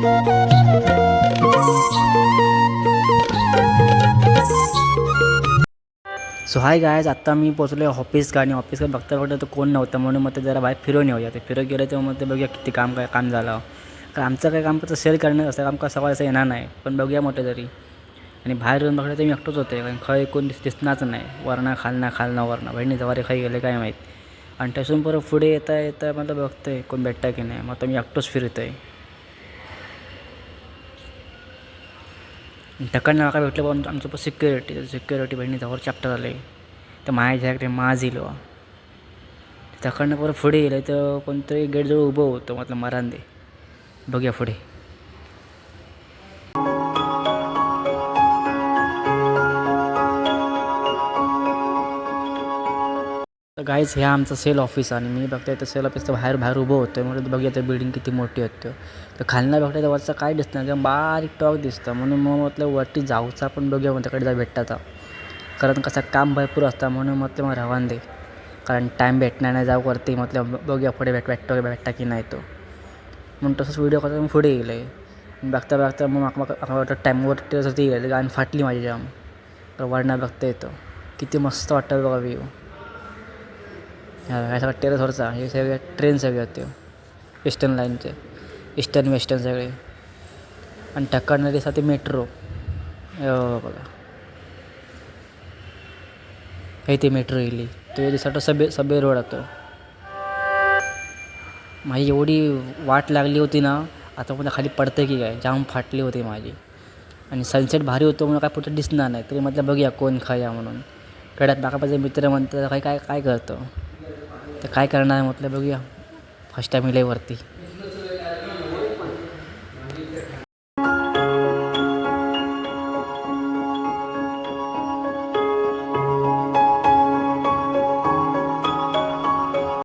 So hi guys, आत्ता मी पोचलो office आणि ऑफिसकडे बघता तर कोण नव्हतं, म्हणून मग ते जरा बाहेर फिरून येऊया. ते फिरत गेलं तेव्हा मग ते बघूया किती काम झालं. कारण आमचं काय काम फक्त सेल करणं असं काम का सवाल असं येणार नाही, पण बघूया मोठं तरी. आणि बाहेर येऊन बघलं तर मी एकटोच होते, कारण खय कोण दिसणारच नाही. वरणा खालना वरणा बहिणी जवारी खाई गेले काय माहीत. आणि त्यासून परत पुढे येता मला बघतोय कोण भेटतं की नाही, मग तर मी एकटोच फिरतोय. ढक्कन काय भेटलं पण आमचं पण सिक्युरिटी बहिणी जवळ चॅप्टर आले तर माझ्याकडे माज येईल. तकडनं परत पुढे गेलं तर कोणतरी गेटजवळ उभं होतं, म्हटलं मरान दे, बघूया पुढे. तर गाईज ह्या आमचं सेल ऑफिस आणि मी बघताय तर सेल ऑफिसचं बाहेर उभं होतं, म्हणून बघूया तर बिल्डिंग किती मोठी होतं. तर खालनं बघताय तर वरचं काय दिसतं एकदम बारीक टॉक दिसतं, म्हणून मग म्हटलं वरती जाऊचा पण बघूया, मग त्याकडे भेटताचा. कारण कसं काम भरपूर असतं, म्हणून म्हटलं मग रवान दे, कारण टाईम भेटणार नाही जाऊ वरती. म्हटलं बघूया पुढे भेटता की नाही तो, म्हणून तसंच व्हिडिओ करता मग पुढे गेलं आहे. बघता मग वाटतं टाईमवर टेरेसवरती गेलं, गाणी फाटली माझी जाम. तर वरनं बघता येतो किती मस्त वाटतं बघा व्ह्यू. ह्या सगळ्या टेरेसवरचा हे सगळे ट्रेन सगळे होते ईस्टर्न लाईनचे, ईस्टर्न वेस्टर्न सगळे. आणि टक्करणारी साठी मेट्रो बघा, हे ते मेट्रो येईल तो दिवसात सबे रोड होतो. माझी एवढी वाट लागली होती ना, आता मला खाली पडतं की काय, जाम फाटली होती माझी. आणि सनसेट भारी होतो म्हणून काय पुढे दिसणार नाही, तरी म्हटलं बघूया कोण खाया म्हणून. गड्यात बाकापाचे मित्र म्हणतात काय काय काय करतो, तर काय करणार म्हटलं बघूया. फर्स्ट टाईम इले वरती.